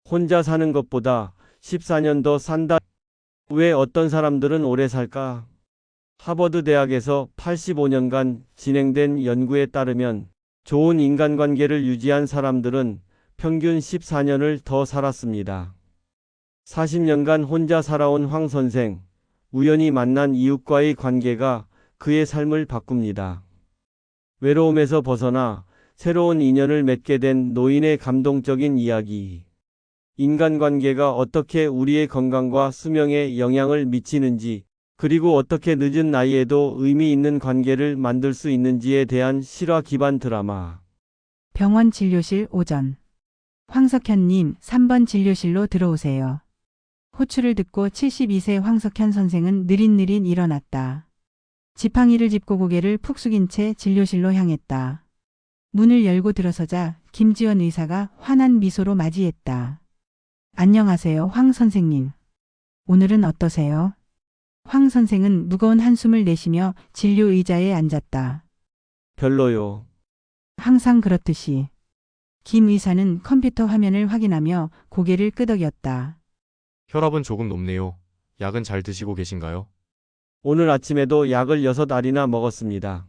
혼자 사는 것보다 14년 더 산다. 왜 어떤 사람들은 오래 살까? 하버드 대학에서 85년간 진행된 연구에 따르면 좋은 인간관계를 유지한 사람들은 평균 14년을 더 살았습니다. 40년간 혼자 살아온 황 선생, 우연히 만난 이웃과의 관계가 그의 삶을 바꿉니다. 외로움에서 벗어나 새로운 인연을 맺게 된 노인의 감동적인 이야기. 인간관계가 어떻게 우리의 건강과 수명에 영향을 미치는지, 그리고 어떻게 늦은 나이에도 의미 있는 관계를 만들 수 있는지에 대한 실화 기반 드라마. 병원 진료실 오전. 황석현님, 3번 진료실로 들어오세요. 호출을 듣고 72세 황석현 선생은 느릿느릿 일어났다. 지팡이를 짚고 고개를 푹 숙인 채 진료실로 향했다. 문을 열고 들어서자 김지원 의사가 환한 미소로 맞이했다. 안녕하세요, 황 선생님. 오늘은 어떠세요? 황 선생은 무거운 한숨을 내쉬며 진료 의자에 앉았다. 별로요. 항상 그렇듯이. 김 의사는 컴퓨터 화면을 확인하며 고개를 끄덕였다. 혈압은 조금 높네요. 약은 잘 드시고 계신가요? 오늘 아침에도 약을 6알이나 먹었습니다.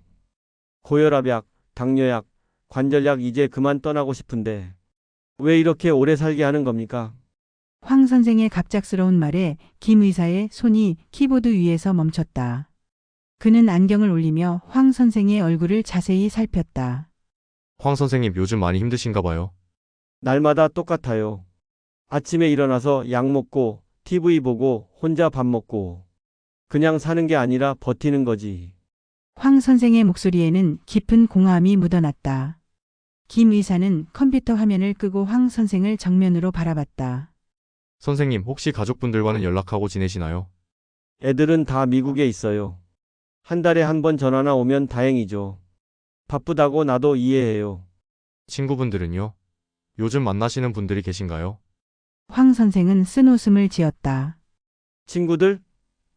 고혈압약, 당뇨약, 관절약 이제 그만 떠나고 싶은데 왜 이렇게 오래 살게 하는 겁니까? 황 선생의 갑작스러운 말에 김 의사의 손이 키보드 위에서 멈췄다. 그는 안경을 올리며 황 선생의 얼굴을 자세히 살폈다. 황 선생님 요즘 많이 힘드신가 봐요. 날마다 똑같아요. 아침에 일어나서 약 먹고 TV 보고 혼자 밥 먹고 그냥 사는 게 아니라 버티는 거지. 황 선생의 목소리에는 깊은 공허함이 묻어났다. 김 의사는 컴퓨터 화면을 끄고 황 선생을 정면으로 바라봤다. 선생님 혹시 가족분들과는 연락하고 지내시나요? 애들은 다 미국에 있어요. 한 달에 한 번 전화나 오면 다행이죠. 바쁘다고 나도 이해해요. 친구분들은요? 요즘 만나시는 분들이 계신가요? 황 선생은 쓴웃음을 지었다. 친구들?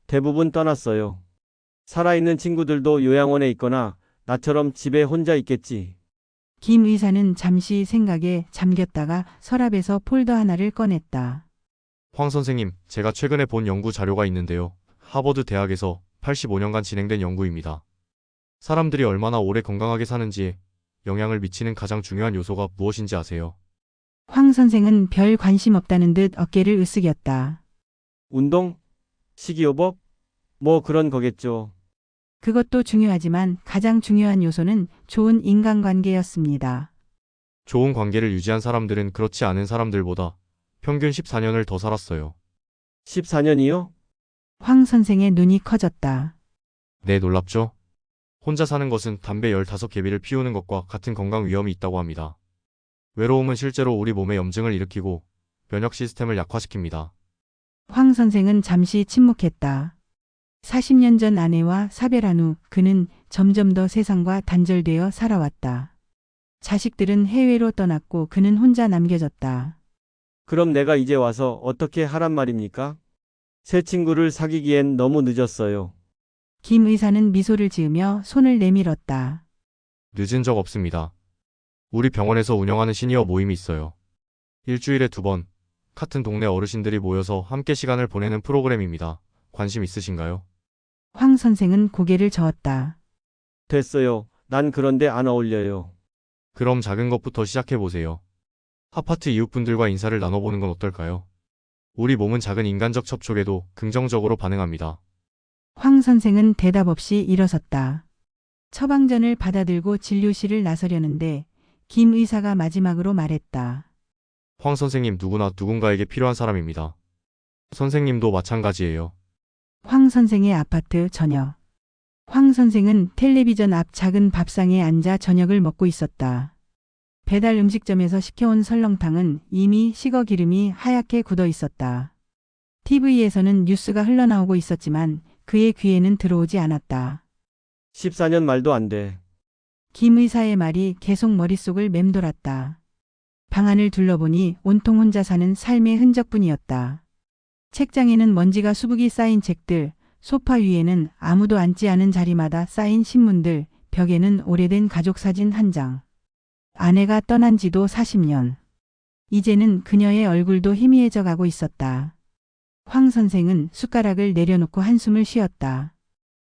대부분 떠났어요. 살아있는 친구들도 요양원에 있거나 나처럼 집에 혼자 있겠지. 김 의사는 잠시 생각에 잠겼다가 서랍에서 폴더 하나를 꺼냈다. 황 선생님, 제가 최근에 본 연구 자료가 있는데요. 하버드 대학에서 85년간 진행된 연구입니다. 사람들이 얼마나 오래 건강하게 사는지에 영향을 미치는 가장 중요한 요소가 무엇인지 아세요? 황 선생은 별 관심 없다는 듯 어깨를 으쓱였다. 운동? 식이요법? 뭐 그런 거겠죠. 그것도 중요하지만 가장 중요한 요소는 좋은 인간관계였습니다. 좋은 관계를 유지한 사람들은 그렇지 않은 사람들보다 평균 14년을 더 살았어요. 14년이요? 황 선생의 눈이 커졌다. 네, 놀랍죠? 혼자 사는 것은 담배 15개비를 피우는 것과 같은 건강 위험이 있다고 합니다. 외로움은 실제로 우리 몸에 염증을 일으키고 면역 시스템을 약화시킵니다. 황 선생은 잠시 침묵했다. 40년 전 아내와 사별한 후 그는 점점 더 세상과 단절되어 살아왔다. 자식들은 해외로 떠났고 그는 혼자 남겨졌다. 그럼 내가 이제 와서 어떻게 하란 말입니까? 새 친구를 사귀기엔 너무 늦었어요. 김 의사는 미소를 지으며 손을 내밀었다. 늦은 적 없습니다. 우리 병원에서 운영하는 시니어 모임이 있어요. 일주일에 2번, 같은 동네 어르신들이 모여서 함께 시간을 보내는 프로그램입니다. 관심 있으신가요? 황 선생은 고개를 저었다. 됐어요. 난 그런데 안 어울려요. 그럼 작은 것부터 시작해보세요. 아파트 이웃분들과 인사를 나눠보는 건 어떨까요? 우리 몸은 작은 인간적 접촉에도 긍정적으로 반응합니다. 황 선생은 대답 없이 일어섰다. 처방전을 받아들고 진료실을 나서려는데 김 의사가 마지막으로 말했다. 황 선생님 누구나 누군가에게 필요한 사람입니다. 선생님도 마찬가지예요. 황 선생의 아파트 저녁. 황 선생은 텔레비전 앞 작은 밥상에 앉아 저녁을 먹고 있었다. 배달 음식점에서 시켜온 설렁탕은 이미 식어 기름이 하얗게 굳어 있었다. TV에서는 뉴스가 흘러나오고 있었지만 그의 귀에는 들어오지 않았다. 14년 말도 안 돼. 김 의사의 말이 계속 머릿속을 맴돌았다. 방안을 둘러보니 온통 혼자 사는 삶의 흔적뿐이었다. 책장에는 먼지가 수북이 쌓인 책들, 소파 위에는 아무도 앉지 않은 자리마다 쌓인 신문들, 벽에는 오래된 가족 사진 한 장. 아내가 떠난 지도 40년. 이제는 그녀의 얼굴도 희미해져 가고 있었다. 황 선생은 숟가락을 내려놓고 한숨을 쉬었다.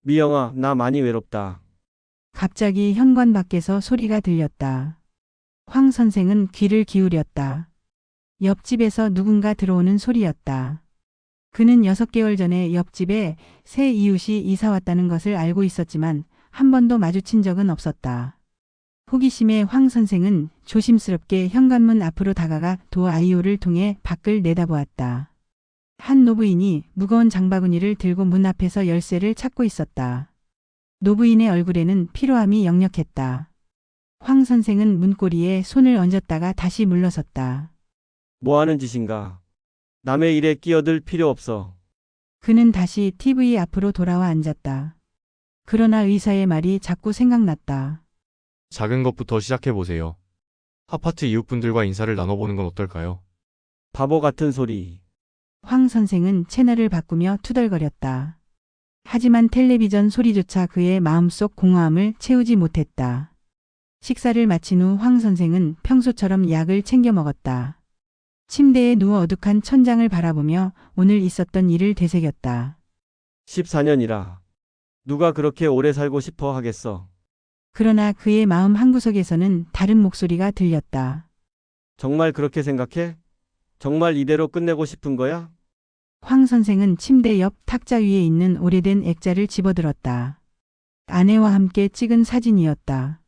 미영아, 나 많이 외롭다. 갑자기 현관 밖에서 소리가 들렸다. 황 선생은 귀를 기울였다. 옆집에서 누군가 들어오는 소리였다. 그는 6개월 전에 옆집에 새 이웃이 이사 왔다는 것을 알고 있었지만 한 번도 마주친 적은 없었다. 호기심에 황 선생은 조심스럽게 현관문 앞으로 다가가 도어 아이오를 통해 밖을 내다보았다. 한 노부인이 무거운 장바구니를 들고 문 앞에서 열쇠를 찾고 있었다. 노부인의 얼굴에는 피로함이 역력했다. 황 선생은 문고리에 손을 얹었다가 다시 물러섰다. 뭐 하는 짓인가? 남의 일에 끼어들 필요 없어. 그는 다시 TV 앞으로 돌아와 앉았다. 그러나 의사의 말이 자꾸 생각났다. 작은 것부터 시작해보세요. 아파트 이웃분들과 인사를 나눠보는 건 어떨까요? 바보 같은 소리. 황 선생은 채널을 바꾸며 투덜거렸다. 하지만 텔레비전 소리조차 그의 마음속 공허함을 채우지 못했다. 식사를 마친 후 황 선생은 평소처럼 약을 챙겨 먹었다. 침대에 누워 어둑한 천장을 바라보며 오늘 있었던 일을 되새겼다. 14년이라. 누가 그렇게 오래 살고 싶어 하겠어. 그러나 그의 마음 한구석에서는 다른 목소리가 들렸다. 정말 그렇게 생각해? 정말 이대로 끝내고 싶은 거야? 황 선생은 침대 옆 탁자 위에 있는 오래된 액자를 집어들었다. 아내와 함께 찍은 사진이었다.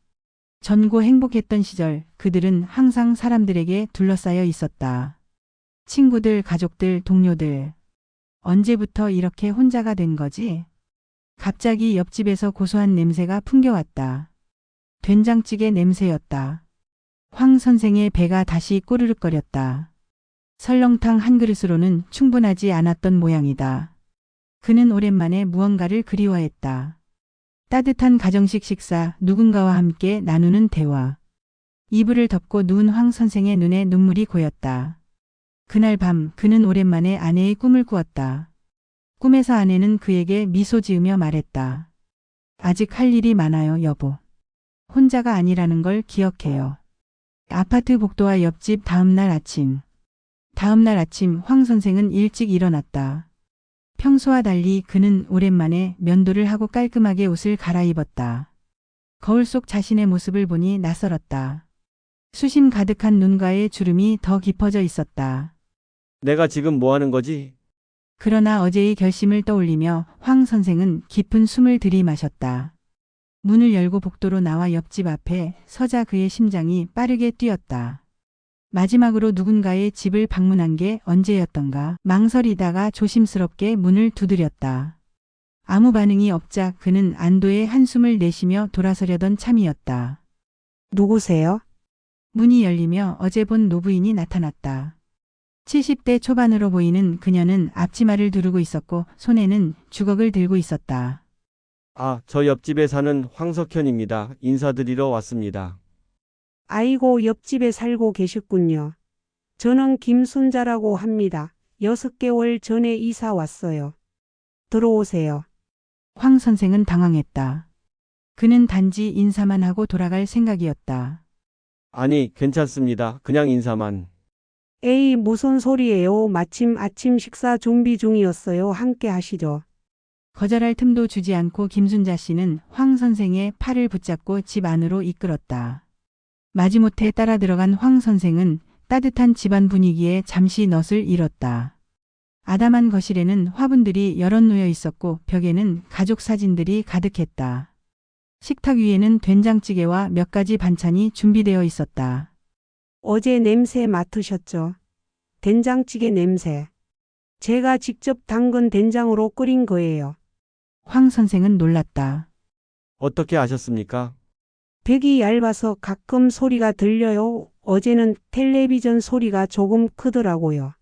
젊고 행복했던 시절 그들은 항상 사람들에게 둘러싸여 있었다. 친구들, 가족들, 동료들. 언제부터 이렇게 혼자가 된 거지? 갑자기 옆집에서 고소한 냄새가 풍겨왔다. 된장찌개 냄새였다. 황 선생의 배가 다시 꼬르륵거렸다. 설렁탕 한 그릇으로는 충분하지 않았던 모양이다. 그는 오랜만에 무언가를 그리워했다. 따뜻한 가정식 식사, 누군가와 함께 나누는 대화. 이불을 덮고 누운 황 선생의 눈에 눈물이 고였다. 그날 밤 그는 오랜만에 아내의 꿈을 꾸었다. 꿈에서 아내는 그에게 미소 지으며 말했다. 아직 할 일이 많아요, 여보. 혼자가 아니라는 걸 기억해요. 아파트 복도와 옆집 다음날 아침 황 선생은 일찍 일어났다. 평소와 달리 그는 오랜만에 면도를 하고 깔끔하게 옷을 갈아입었다. 거울 속 자신의 모습을 보니 낯설었다. 수심 가득한 눈가에 주름이 더 깊어져 있었다. 내가 지금 뭐 하는 거지? 그러나 어제의 결심을 떠올리며 황 선생은 깊은 숨을 들이마셨다. 문을 열고 복도로 나와 옆집 앞에 서자 그의 심장이 빠르게 뛰었다. 마지막으로 누군가의 집을 방문한 게 언제였던가 망설이다가 조심스럽게 문을 두드렸다. 아무 반응이 없자 그는 안도의 한숨을 내쉬며 돌아서려던 참이었다. 누구세요? 문이 열리며 어제 본 노부인이 나타났다. 70대 초반으로 보이는 그녀는 앞치마를 두르고 있었고 손에는 주걱을 들고 있었다. 아, 저 옆집에 사는 황석현입니다. 인사드리러 왔습니다. 아이고, 옆집에 살고 계셨군요. 저는 김순자라고 합니다. 6개월 전에 이사 왔어요. 들어오세요. 황 선생은 당황했다. 그는 단지 인사만 하고 돌아갈 생각이었다. 아니, 괜찮습니다. 그냥 인사만. 에이, 무슨 소리예요. 마침 아침 식사 준비 중이었어요. 함께 하시죠. 거절할 틈도 주지 않고 김순자 씨는 황 선생의 팔을 붙잡고 집 안으로 이끌었다. 마지못해 따라 들어간 황 선생은 따뜻한 집안 분위기에 잠시 넛을 잃었다. 아담한 거실에는 화분들이 여럿 놓여 있었고 벽에는 가족 사진들이 가득했다. 식탁 위에는 된장찌개와 몇 가지 반찬이 준비되어 있었다. 어제 냄새 맡으셨죠? 된장찌개 냄새. 제가 직접 담근 된장으로 끓인 거예요. 황 선생은 놀랐다. 어떻게 아셨습니까? 벽이 얇아서 가끔 소리가 들려요. 어제는 텔레비전 소리가 조금 크더라고요.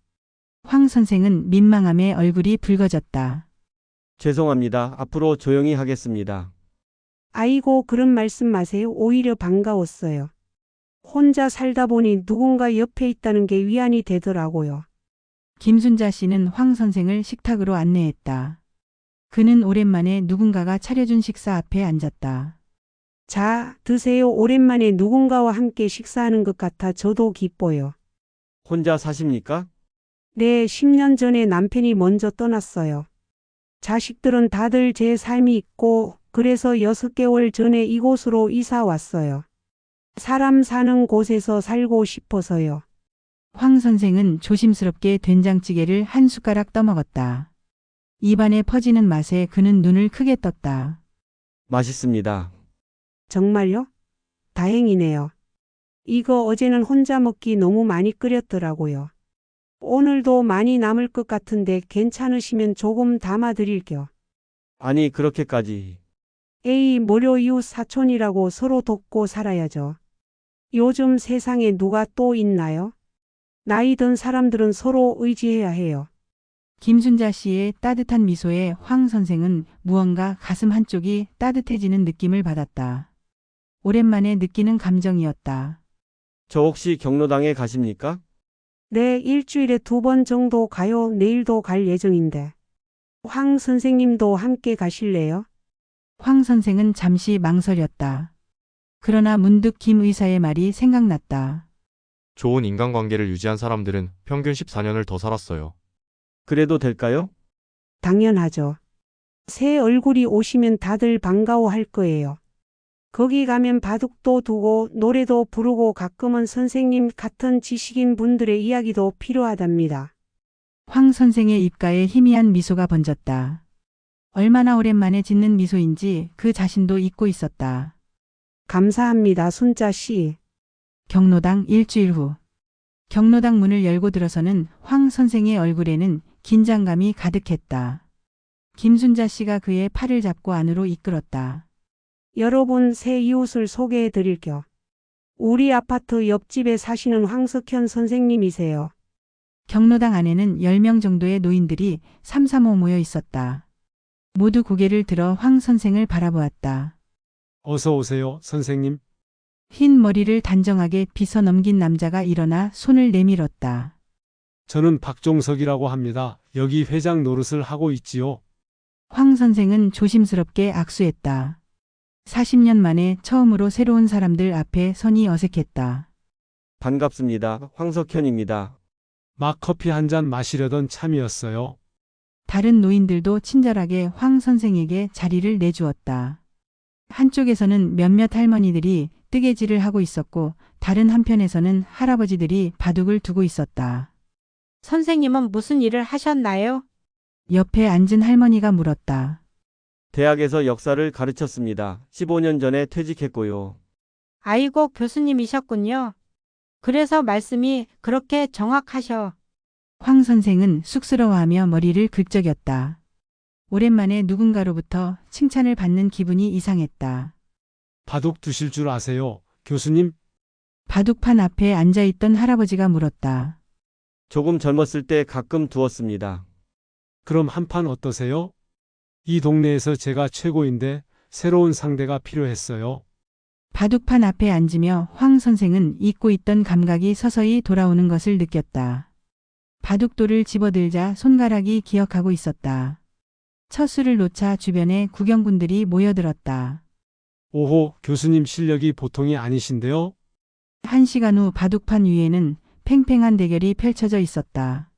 황 선생은 민망함에 얼굴이 붉어졌다. 죄송합니다. 앞으로 조용히 하겠습니다. 아이고, 그런 말씀 마세요. 오히려 반가웠어요. 혼자 살다 보니 누군가 옆에 있다는 게 위안이 되더라고요. 김순자 씨는 황 선생을 식탁으로 안내했다. 그는 오랜만에 누군가가 차려준 식사 앞에 앉았다. 자, 드세요. 오랜만에 누군가와 함께 식사하는 것 같아 저도 기뻐요. 혼자 사십니까? 네, 10년 전에 남편이 먼저 떠났어요. 자식들은 다들 제 삶이 있고, 그래서 6개월 전에 이곳으로 이사 왔어요. 사람 사는 곳에서 살고 싶어서요. 황 선생은 조심스럽게 된장찌개를 한 숟가락 떠먹었다. 입안에 퍼지는 맛에 그는 눈을 크게 떴다. 맛있습니다. 정말요? 다행이네요. 이거 어제는 혼자 먹기 너무 많이 끓였더라고요. 오늘도 많이 남을 것 같은데 괜찮으시면 조금 담아드릴게요. 아니, 그렇게까지. 에이, 무료 이웃 사촌이라고 서로 돕고 살아야죠. 요즘 세상에 누가 또 있나요? 나이 든 사람들은 서로 의지해야 해요. 김순자 씨의 따뜻한 미소에 황 선생은 무언가 가슴 한쪽이 따뜻해지는 느낌을 받았다. 오랜만에 느끼는 감정이었다. 저 혹시 경로당에 가십니까? 네, 일주일에 2번 정도 가요. 내일도 갈 예정인데. 황 선생님도 함께 가실래요? 황 선생은 잠시 망설였다. 그러나 문득 김 의사의 말이 생각났다. 좋은 인간관계를 유지한 사람들은 평균 14년을 더 살았어요. 그래도 될까요? 당연하죠. 새 얼굴이 오시면 다들 반가워할 거예요. 거기 가면 바둑도 두고 노래도 부르고 가끔은 선생님 같은 지식인 분들의 이야기도 필요하답니다. 황 선생의 입가에 희미한 미소가 번졌다. 얼마나 오랜만에 짓는 미소인지 그 자신도 잊고 있었다. 감사합니다, 순자 씨. 경로당 일주일 후. 경로당 문을 열고 들어서는 황 선생의 얼굴에는 긴장감이 가득했다. 김순자 씨가 그의 팔을 잡고 안으로 이끌었다. 여러분, 새 이웃을 소개해 드릴게요. 우리 아파트 옆집에 사시는 황석현 선생님이세요. 경로당 안에는 10명 정도의 노인들이 삼삼오오 모여 있었다. 모두 고개를 들어 황 선생을 바라보았다. 어서 오세요, 선생님. 흰 머리를 단정하게 빗어 넘긴 남자가 일어나 손을 내밀었다. 저는 박종석이라고 합니다. 여기 회장 노릇을 하고 있지요. 황 선생은 조심스럽게 악수했다. 40년 만에 처음으로 새로운 사람들 앞에 선이 어색했다. 반갑습니다. 황석현입니다. 막 커피 한 잔 마시려던 참이었어요. 다른 노인들도 친절하게 황 선생에게 자리를 내주었다. 한쪽에서는 몇몇 할머니들이 뜨개질을 하고 있었고 다른 한편에서는 할아버지들이 바둑을 두고 있었다. 선생님은 무슨 일을 하셨나요? 옆에 앉은 할머니가 물었다. 대학에서 역사를 가르쳤습니다. 15년 전에 퇴직했고요. 아이고, 교수님이셨군요. 그래서 말씀이 그렇게 정확하셔. 황 선생은 쑥스러워하며 머리를 긁적였다. 오랜만에 누군가로부터 칭찬을 받는 기분이 이상했다. 바둑 두실 줄 아세요, 교수님? 바둑판 앞에 앉아있던 할아버지가 물었다. 조금 젊었을 때 가끔 두었습니다. 그럼 한 판 어떠세요? 이 동네에서 제가 최고인데 새로운 상대가 필요했어요. 바둑판 앞에 앉으며 황 선생은 잊고 있던 감각이 서서히 돌아오는 것을 느꼈다. 바둑돌을 집어들자 손가락이 기억하고 있었다. 첫 수를 놓자 주변에 구경꾼들이 모여들었다. 오호, 교수님 실력이 보통이 아니신데요? 1시간 후 바둑판 위에는 팽팽한 대결이 펼쳐져 있었다.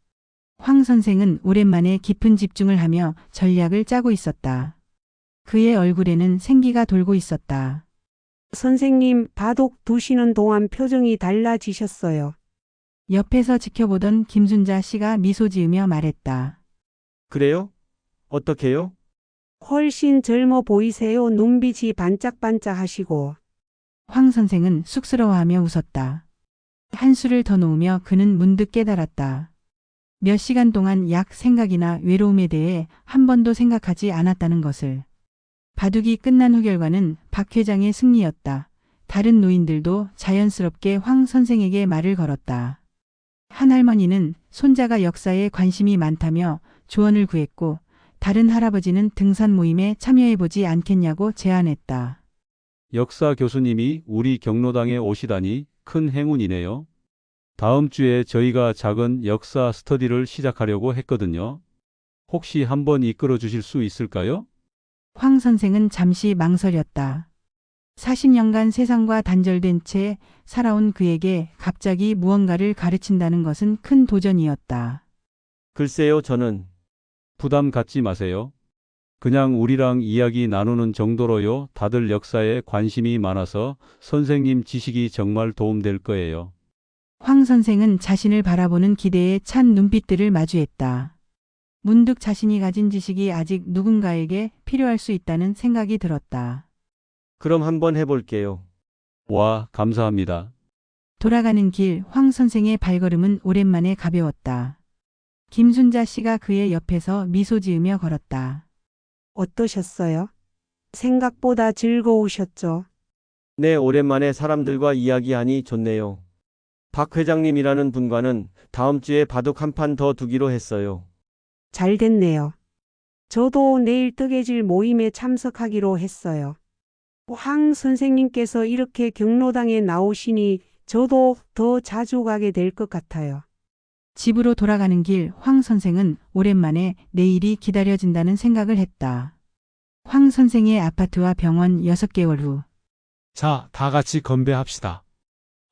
황 선생은 오랜만에 깊은 집중을 하며 전략을 짜고 있었다. 그의 얼굴에는 생기가 돌고 있었다. 선생님, 바둑 두시는 동안 표정이 달라지셨어요. 옆에서 지켜보던 김순자 씨가 미소 지으며 말했다. 그래요? 어떻게요? 훨씬 젊어 보이세요. 눈빛이 반짝반짝 하시고. 황 선생은 쑥스러워하며 웃었다. 한 수를 더 놓으며 그는 문득 깨달았다. 몇 시간 동안 약 생각이나 외로움에 대해 한 번도 생각하지 않았다는 것을. 바둑이 끝난 후 결과는 박 회장의 승리였다. 다른 노인들도 자연스럽게 황 선생에게 말을 걸었다. 한 할머니는 손자가 역사에 관심이 많다며 조언을 구했고 다른 할아버지는 등산 모임에 참여해보지 않겠냐고 제안했다. 역사 교수님이 우리 경로당에 오시다니 큰 행운이네요. 다음 주에 저희가 작은 역사 스터디를 시작하려고 했거든요. 혹시 한번 이끌어 주실 수 있을까요? 황 선생은 잠시 망설였다. 40년간 세상과 단절된 채 살아온 그에게 갑자기 무언가를 가르친다는 것은 큰 도전이었다. 글쎄요, 저는 부담 갖지 마세요. 그냥 우리랑 이야기 나누는 정도로요. 다들 역사에 관심이 많아서 선생님 지식이 정말 도움될 거예요. 황 선생은 자신을 바라보는 기대에 찬 눈빛들을 마주했다. 문득 자신이 가진 지식이 아직 누군가에게 필요할 수 있다는 생각이 들었다. 그럼 한번 해볼게요. 와, 감사합니다. 돌아가는 길 황 선생의 발걸음은 오랜만에 가벼웠다. 김순자 씨가 그의 옆에서 미소 지으며 걸었다. 어떠셨어요? 생각보다 즐거우셨죠? 네, 오랜만에 사람들과 이야기하니 좋네요. 박 회장님이라는 분과는 다음 주에 바둑 한 판 더 두기로 했어요. 잘 됐네요. 저도 내일 뜨개질 모임에 참석하기로 했어요. 황 선생님께서 이렇게 경로당에 나오시니 저도 더 자주 가게 될 것 같아요. 집으로 돌아가는 길 황 선생은 오랜만에 내일이 기다려진다는 생각을 했다. 황 선생의 아파트와 병원 6개월 후 자, 다 같이 건배합시다.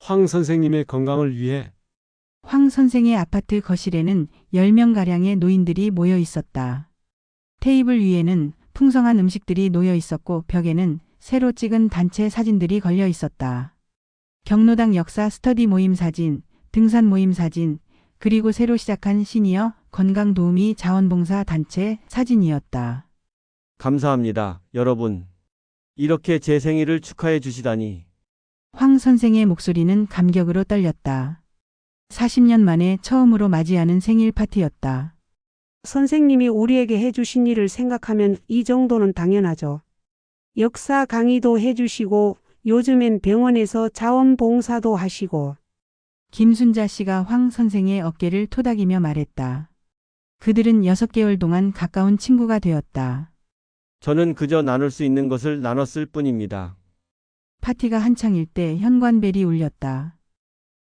황 선생님의 건강을 위해. 황 선생의 아파트 거실에는 10명가량의 노인들이 모여 있었다. 테이블 위에는 풍성한 음식들이 놓여 있었고 벽에는 새로 찍은 단체 사진들이 걸려 있었다. 경로당 역사 스터디 모임 사진, 등산 모임 사진, 그리고 새로 시작한 시니어 건강도우미 자원봉사 단체 사진이었다. 감사합니다, 여러분. 이렇게 제 생일을 축하해 주시다니. 황 선생의 목소리는 감격으로 떨렸다. 40년 만에 처음으로 맞이하는 생일 파티였다. 선생님이 우리에게 해주신 일을 생각하면 이 정도는 당연하죠. 역사 강의도 해주시고 요즘엔 병원에서 자원봉사도 하시고. 김순자 씨가 황 선생의 어깨를 토닥이며 말했다. 그들은 6개월 동안 가까운 친구가 되었다. 저는 그저 나눌 수 있는 것을 나눴을 뿐입니다. 파티가 한창일 때 현관벨이 울렸다.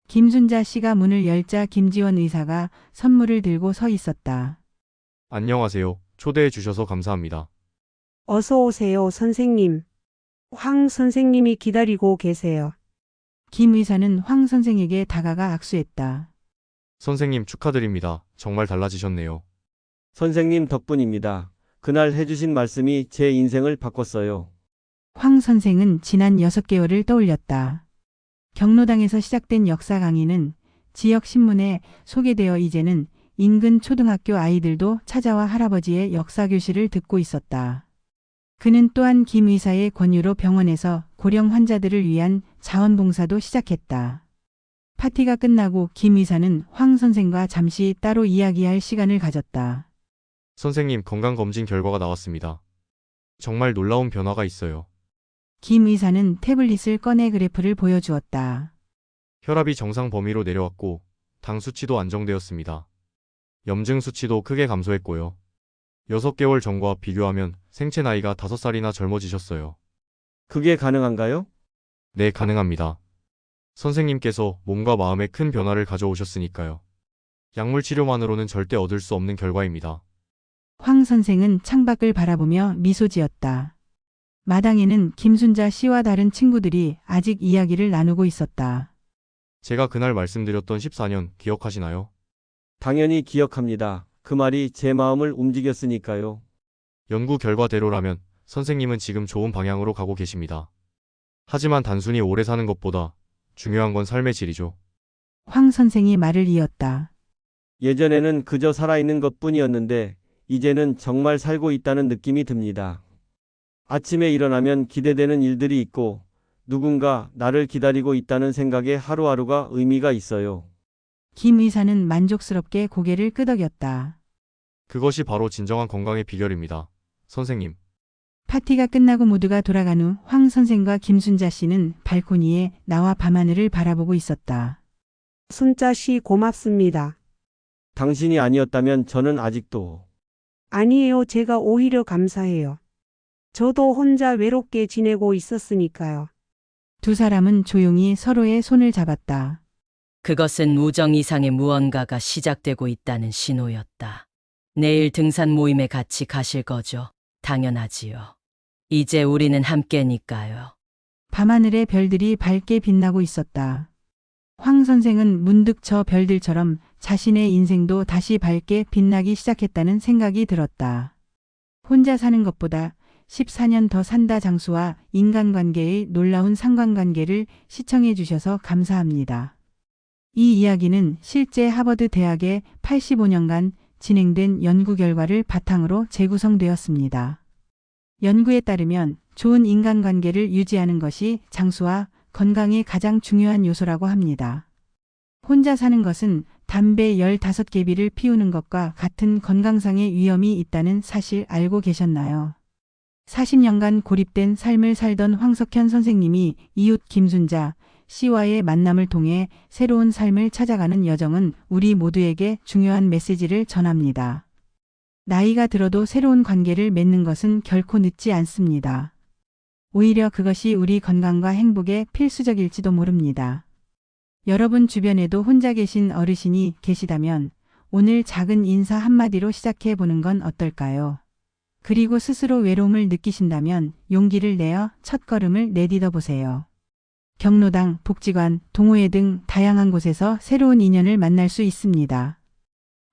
김순자 씨가 문을 열자 김지원 의사가 선물을 들고 서 있었다. 안녕하세요. 초대해 주셔서 감사합니다. 어서 오세요, 선생님. 황 선생님이 기다리고 계세요. 김 의사는 황 선생에게 다가가 악수했다. 선생님 축하드립니다. 정말 달라지셨네요. 선생님 덕분입니다. 그날 해주신 말씀이 제 인생을 바꿨어요. 황 선생은 지난 6개월을 떠올렸다. 경로당에서 시작된 역사 강의는 지역 신문에 소개되어 이제는 인근 초등학교 아이들도 찾아와 할아버지의 역사 교실을 듣고 있었다. 그는 또한 김 의사의 권유로 병원에서 고령 환자들을 위한 자원봉사도 시작했다. 파티가 끝나고 김 의사는 황 선생과 잠시 따로 이야기할 시간을 가졌다. 선생님 건강검진 결과가 나왔습니다. 정말 놀라운 변화가 있어요. 김 의사는 태블릿을 꺼내 그래프를 보여주었다. 혈압이 정상 범위로 내려왔고 당 수치도 안정되었습니다. 염증 수치도 크게 감소했고요. 6개월 전과 비교하면 생체 나이가 5살이나 젊어지셨어요. 그게 가능한가요? 네, 가능합니다. 선생님께서 몸과 마음에 큰 변화를 가져오셨으니까요. 약물 치료만으로는 절대 얻을 수 없는 결과입니다. 황 선생은 창밖을 바라보며 미소 지었다. 마당에는 김순자 씨와 다른 친구들이 아직 이야기를 나누고 있었다. 제가 그날 말씀드렸던 14년 기억하시나요? 당연히 기억합니다. 그 말이 제 마음을 움직였으니까요. 연구 결과대로라면 선생님은 지금 좋은 방향으로 가고 계십니다. 하지만 단순히 오래 사는 것보다 중요한 건 삶의 질이죠. 황 선생이 말을 이었다. 예전에는 그저 살아있는 것뿐이었는데 이제는 정말 살고 있다는 느낌이 듭니다. 아침에 일어나면 기대되는 일들이 있고 누군가 나를 기다리고 있다는 생각에 하루하루가 의미가 있어요. 김 의사는 만족스럽게 고개를 끄덕였다. 그것이 바로 진정한 건강의 비결입니다. 선생님. 파티가 끝나고 모두가 돌아간 후 황 선생과 김순자 씨는 발코니에 나와 밤하늘을 바라보고 있었다. 순자 씨 고맙습니다. 당신이 아니었다면 저는 아직도 아니에요, 제가 오히려 감사해요. 저도 혼자 외롭게 지내고 있었으니까요. 두 사람은 조용히 서로의 손을 잡았다. 그것은 우정 이상의 무언가가 시작되고 있다는 신호였다. 내일 등산 모임에 같이 가실 거죠? 당연하지요. 이제 우리는 함께니까요. 밤하늘의 별들이 밝게 빛나고 있었다. 황 선생은 문득 저 별들처럼 자신의 인생도 다시 밝게 빛나기 시작했다는 생각이 들었다. 혼자 사는 것보다 14년 더 산다 장수와 인간관계의 놀라운 상관관계를 시청해 주셔서 감사합니다. 이 이야기는 실제 하버드 대학의 85년간 진행된 연구 결과를 바탕으로 재구성되었습니다. 연구에 따르면 좋은 인간관계를 유지하는 것이 장수와 건강의 가장 중요한 요소라고 합니다. 혼자 사는 것은 담배 15개비를 피우는 것과 같은 건강상의 위험이 있다는 사실 알고 계셨나요? 40년간 고립된 삶을 살던 황석현 선생님이 이웃 김순자 씨와의 만남을 통해 새로운 삶을 찾아가는 여정은 우리 모두에게 중요한 메시지를 전합니다. 나이가 들어도 새로운 관계를 맺는 것은 결코 늦지 않습니다. 오히려 그것이 우리 건강과 행복에 필수적일지도 모릅니다. 여러분 주변에도 혼자 계신 어르신이 계시다면 오늘 작은 인사 한마디로 시작해 보는 건 어떨까요? 그리고 스스로 외로움을 느끼신다면 용기를 내어 첫걸음을 내딛어 보세요. 경로당, 복지관, 동호회 등 다양한 곳에서 새로운 인연을 만날 수 있습니다.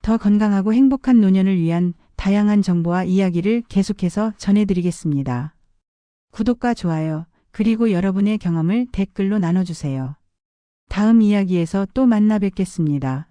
더 건강하고 행복한 노년을 위한 다양한 정보와 이야기를 계속해서 전해드리겠습니다. 구독과 좋아요, 그리고 여러분의 경험을 댓글로 나눠주세요. 다음 이야기에서 또 만나 뵙겠습니다.